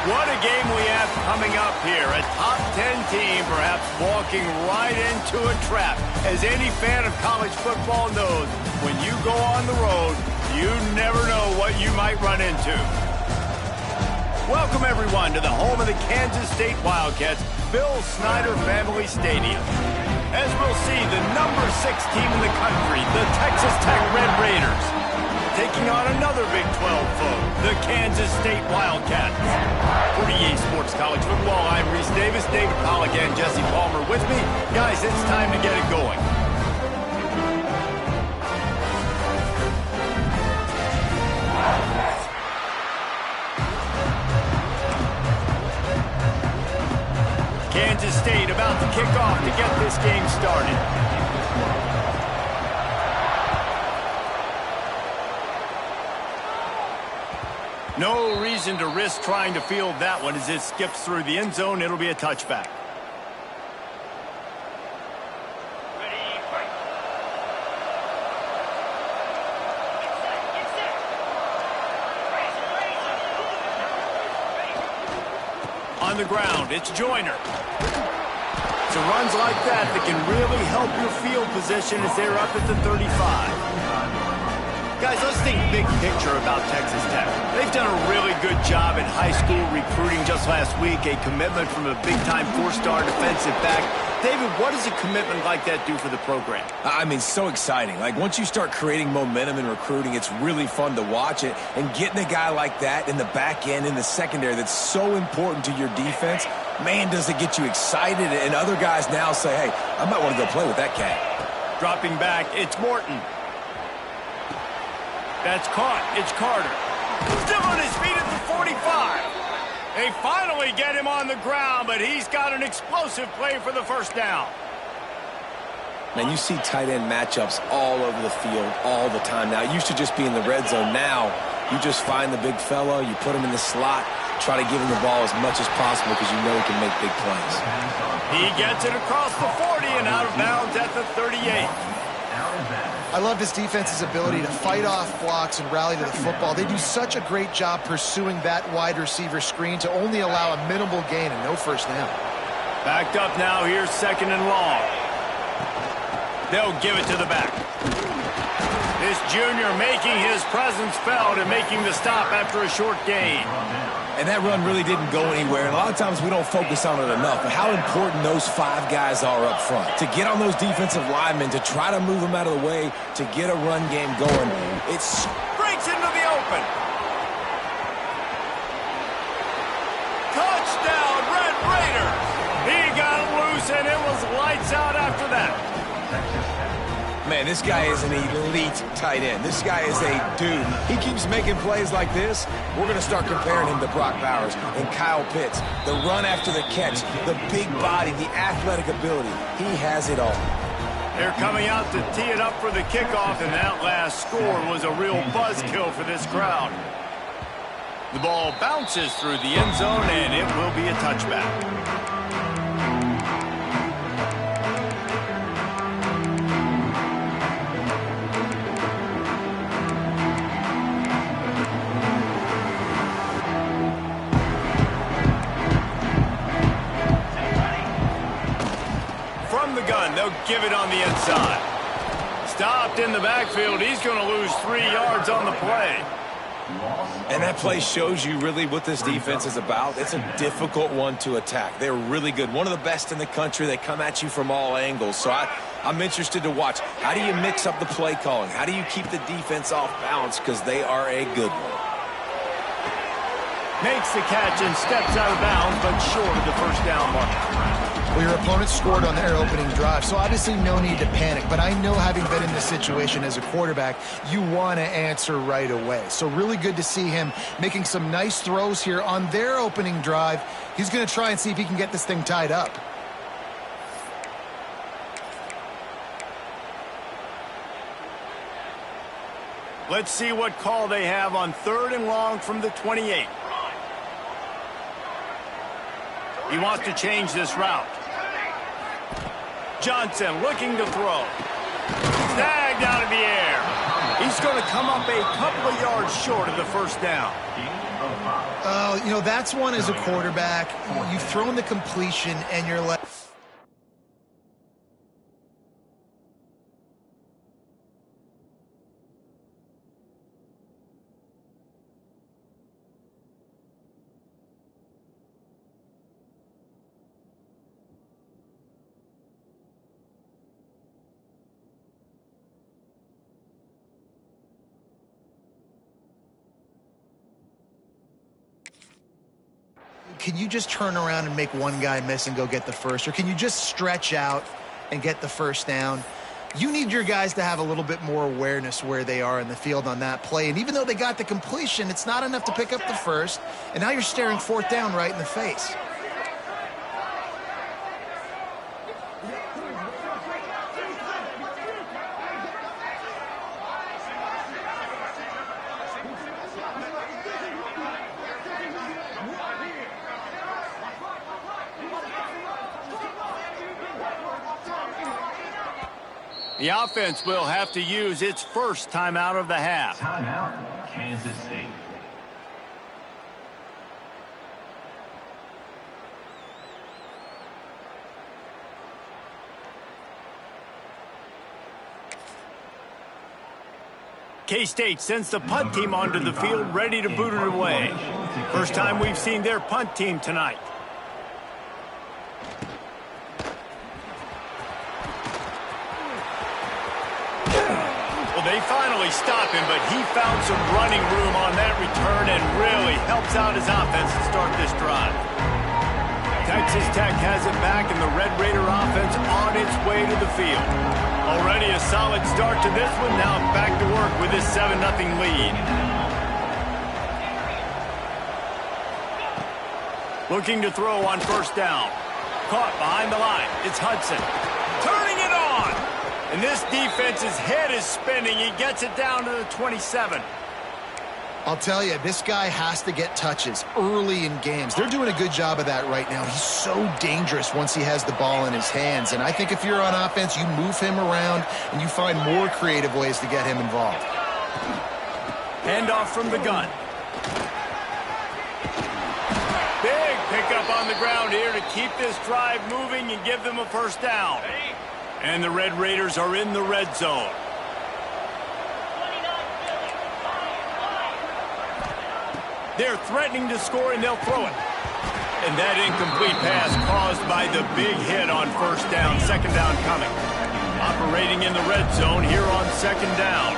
What a game we have coming up here. A top 10 team perhaps walking right into a trap. As any fan of college football knows, when you go on the road, you never know what you might run into. Welcome, everyone, to the home of the Kansas State Wildcats, Bill Snyder Family Stadium. As we'll see, the number 6 team in the country, the Texas Tech Red Raiders, taking on another Big 12 foe, the Kansas State Wildcats. For EA Sports College Football, I'm Reese Davis, David Pollack, and Jesse Palmer with me. Guys, it's time to get it going. Kansas State about to kick off to get this game started. No reason to risk trying to field that one as it skips through the end zone. It'll be a touchback. On the ground, it's Joyner. It's runs like that can really help your field position as they're up at the 35. Guys, let's think big picture about Texas Tech. They've done a really good job in high school recruiting. Just last week, a commitment from a big-time 4-star defensive back. David, what does a commitment like that do for the program? I mean, so exciting. Like, once you start creating momentum in recruiting, it's really fun to watch it. And getting a guy like that in the back end, in the secondary, that's so important to your defense, man, does it get you excited. And other guys now say, hey, I might want to go play with that cat. Dropping back, it's Morton. That's caught. It's Carter. Still on his feet at the 45. They finally get him on the ground, but he's got an explosive play for the first down. Man, you see tight end matchups all over the field all the time now. It used to just be in the red zone. Now, you just find the big fellow, you put him in the slot, try to give him the ball as much as possible because you know he can make big plays. He gets it across the 40 and out of bounds at the 38. I love this defense's ability to fight off blocks and rally to the football. They do such a great job pursuing that wide receiver screen to only allow a minimal gain and no first down. Backed up now, here's 2nd and long. They'll give it to the back. This junior making his presence felt and making the stop after a short gain. And that run really didn't go anywhere. And a lot of times we don't focus on it enough. But how important those 5 guys are up front. To get on those defensive linemen, to try to move them out of the way, to get a run game going. It's breaks into the open. Touchdown, Red Raiders. He got loose and it was lights out after that. Man, this guy is an elite tight end. This guy is a dude. He keeps making plays like this. We're going to start comparing him to Brock Bowers and Kyle Pitts. The run after the catch, the big body, the athletic ability. He has it all. They're coming out to tee it up for the kickoff, and that last score was a real buzzkill for this crowd. The ball bounces through the end zone, and it will be a touchback. They'll give it on the inside. Stopped in the backfield. He's going to lose 3 yards on the play. And that play shows you really what this defense is about. It's a difficult one to attack. They're really good. One of the best in the country. They come at you from all angles. So I'm interested to watch. How do you mix up the play calling? How do you keep the defense off balance? Because they are a good one. Makes the catch and steps out of bounds, but short of the first down mark. Well, your opponent scored on their opening drive, so obviously no need to panic. But I know, having been in this situation as a quarterback, you want to answer right away. So really good to see him making some nice throws here on their opening drive. He's going to try and see if he can get this thing tied up. Let's see what call they have on 3rd and long from the 28. He wants to change this route. Johnson looking to throw. Snagged out of the air. He's going to come up a couple of yards short of the first down. Oh, you know, that's one as a quarterback. You've thrown the completion and you're like... Can you just turn around and make one guy miss and go get the first? Or can you just stretch out and get the first down? You need your guys to have a little bit more awareness where they are in the field on that play. And even though they got the completion, it's not enough to pick up the first. And now you're staring fourth down right in the face. The offense will have to use its first timeout of the half. Timeout, Kansas State. K-State sends the punt team onto the field, ready to boot it away. First time we've seen their punt team tonight. They finally stop him, but he found some running room on that return and really helps out his offense to start this drive. Texas Tech has it back, and the Red Raider offense on its way to the field. Already a solid start to this one. Now back to work with this 7-0 lead. Looking to throw on first down. Caught behind the line. It's Hudson. Turning it on! And this defense's head is spinning. He gets it down to the 27. I'll tell you, this guy has to get touches early in games. They're doing a good job of that right now. He's so dangerous once he has the ball in his hands. And I think if you're on offense, you move him around and you find more creative ways to get him involved. Handoff from the gun. Big pickup on the ground here to keep this drive moving and give them a first down. And the Red Raiders are in the red zone. They're threatening to score, and they'll throw it. And that incomplete pass caused by the big hit on first down. Second down coming. Operating in the red zone here on second down.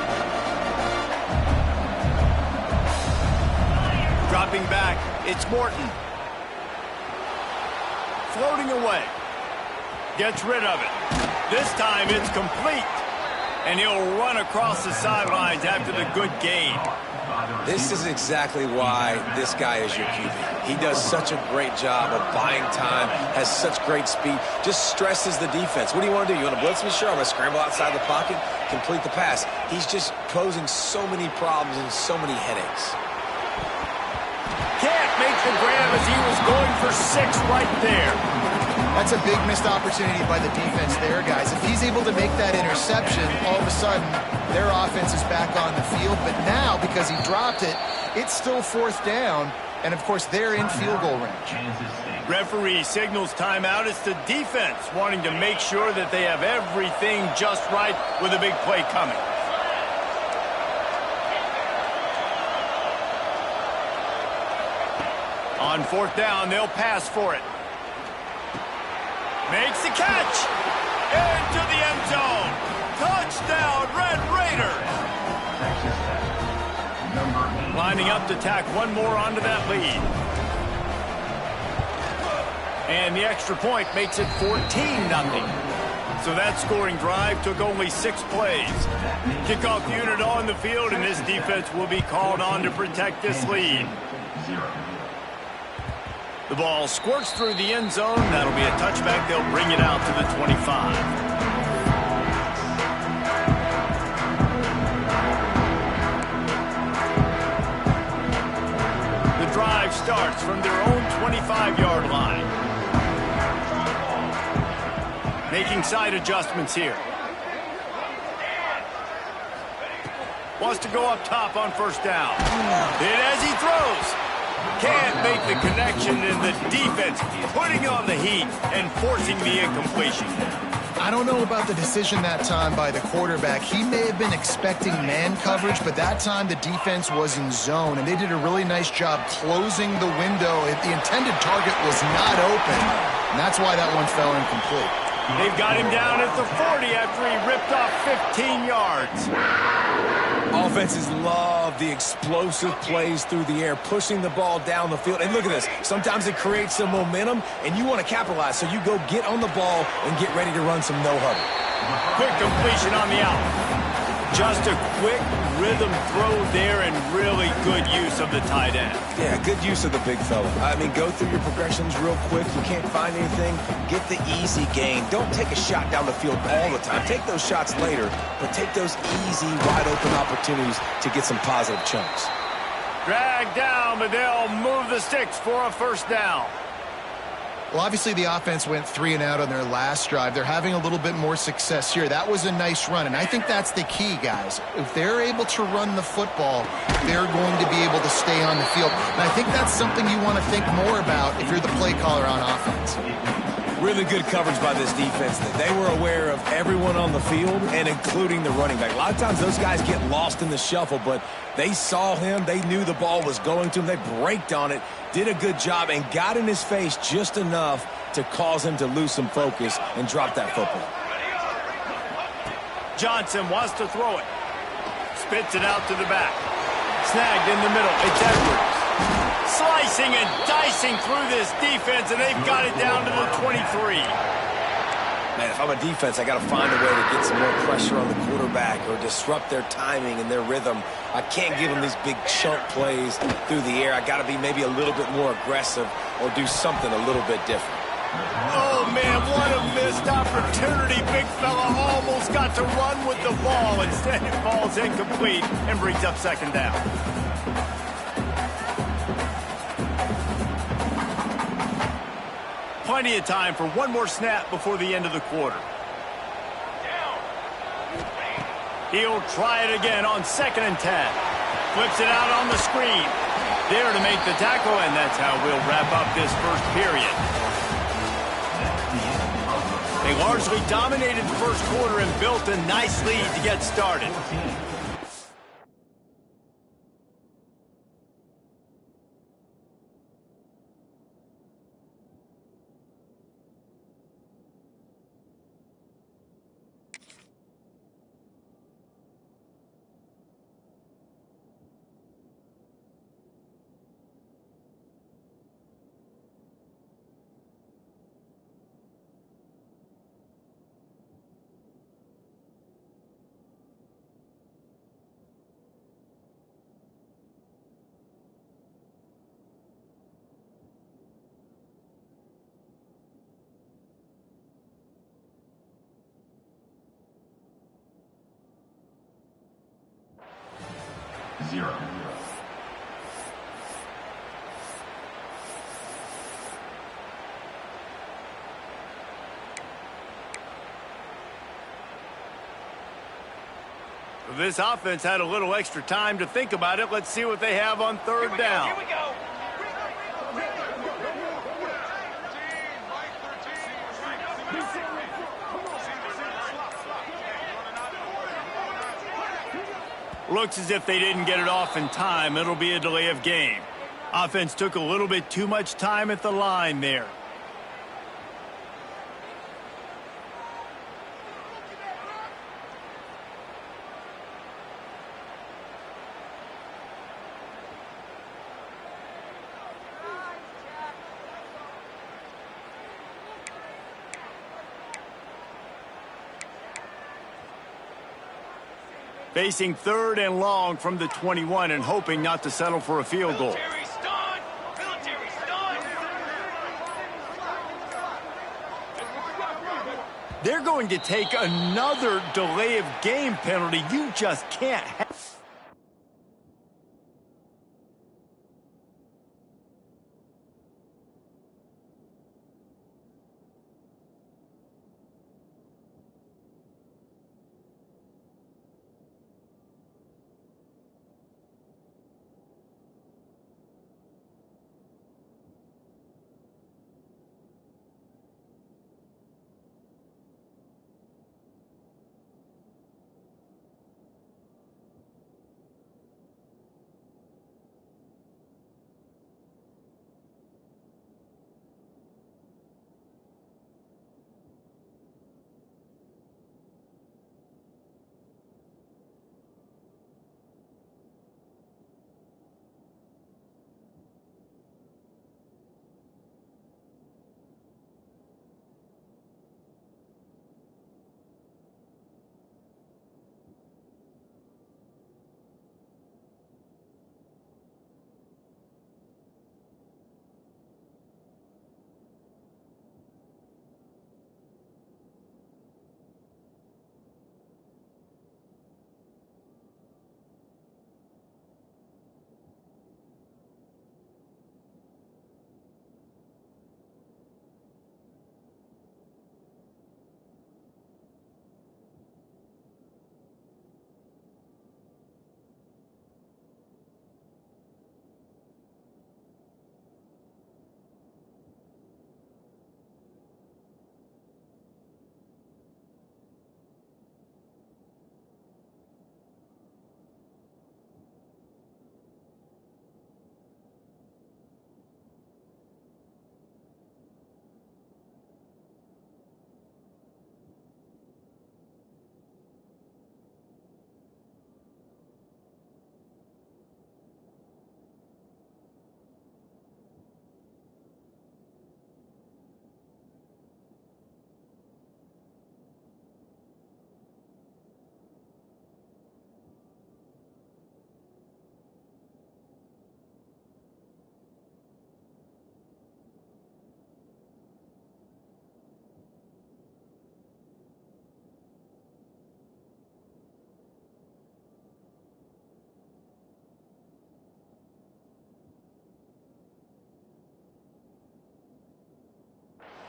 Dropping back, it's Morton. Floating away. Gets rid of it. This time it's complete. And he'll run across the sidelines after the good gain. This is exactly why this guy is your QB. He does such a great job of buying time, has such great speed, just stresses the defense. What do you want to do? You want to blitz me? Sure, I'm going to scramble outside the pocket, complete the pass. He's just posing so many problems and so many headaches. Can't make the grab as he was going for 6 right there. That's a big missed opportunity by the defense there, guys. If he's able to make that interception, all of a sudden, their offense is back on the field. But now, because he dropped it, it's still fourth down. And, of course, they're in field goal range. Referee signals timeout. It's the defense wanting to make sure that they have everything just right with a big play coming. On fourth down, they'll pass for it. Makes the catch. Into the end zone. Touchdown, Red Raiders. Lining up to tack one more onto that lead. And the extra point makes it 14-0. So that scoring drive took only 6 plays. Kickoff unit on the field, and this defense will be called on to protect this lead. The ball squirts through the end zone. That'll be a touchback. They'll bring it out to the 25. The drive starts from their own 25-yard line. Making side adjustments here. Wants to go up top on first down. Hit as he throws. Can't make the connection, and the defense putting on the heat and forcing the incompletion. I don't know about the decision that time by the quarterback. He may have been expecting man coverage, but that time the defense was in zone, and they did a really nice job closing the window. The intended target was not open, and that's why that one fell incomplete. They've got him down at the 40 after he ripped off 15 yards. Offenses love the explosive plays through the air, pushing the ball down the field. And look at this. Sometimes it creates some momentum, and you want to capitalize. So you go get on the ball and get ready to run some no-huddle. Quick completion on the out. Just a quick rhythm throw there and really good use of the tight end. Yeah, good use of the big fella. I mean, go through your progressions real quick. You can't find anything, get the easy gain. Don't take a shot down the field all the time. Take those shots later, but take those easy, wide-open opportunities to get some positive chunks. Drag down, but they'll move the sticks for a first down. Well, obviously the offense went 3 and out on their last drive. They're having a little bit more success here. That was a nice run, and I think that's the key, guys. If they're able to run the football, they're going to be able to stay on the field. And I think that's something you want to think more about if you're the play caller on offense. Really good coverage by this defense. They were aware of everyone on the field, and including the running back. A lot of times those guys get lost in the shuffle, but they saw him. They knew the ball was going to him. They braked on it, did a good job, and got in his face just enough to cause him to lose some focus and drop that football. Johnson wants to throw it. Spits it out to the back. Snagged in the middle. It's Edwards. Slicing and dicing through this defense, and they've got it down to the 23. Man, if I'm a defense, I got to find a way to get some more pressure on the quarterback or disrupt their timing and their rhythm. I can't give them these big chunk plays through the air. I got to be maybe a little bit more aggressive or do something a little bit different. Oh, man, what a missed opportunity. Big fella almost got to run with the ball. Instead, it falls incomplete and brings up second down. Plenty of time for one more snap before the end of the quarter. He'll try it again on 2nd and 10. Flips it out on the screen. There to make the tackle, and that's how we'll wrap up this first period. They largely dominated the first quarter and built a nice lead to get started. Zero. This offense had a little extra time to think about it. Let's see what they have on 3rd down. Here we go. Looks as if they didn't get it off in time. It'll be a delay of game. Offense took a little bit too much time at the line there. Facing 3rd and long from the 21 and hoping not to settle for a field goal. Military stun! Military stun! They're going to take another delay of game penalty. You just can't have.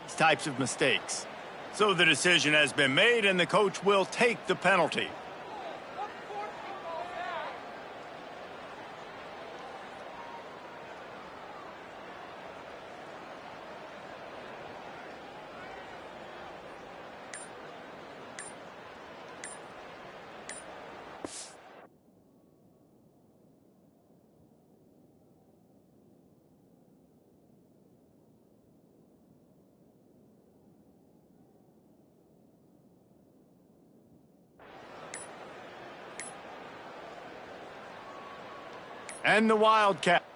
these types of mistakes. So the decision has been made, and the coach will take the penalty. And the Wildcat.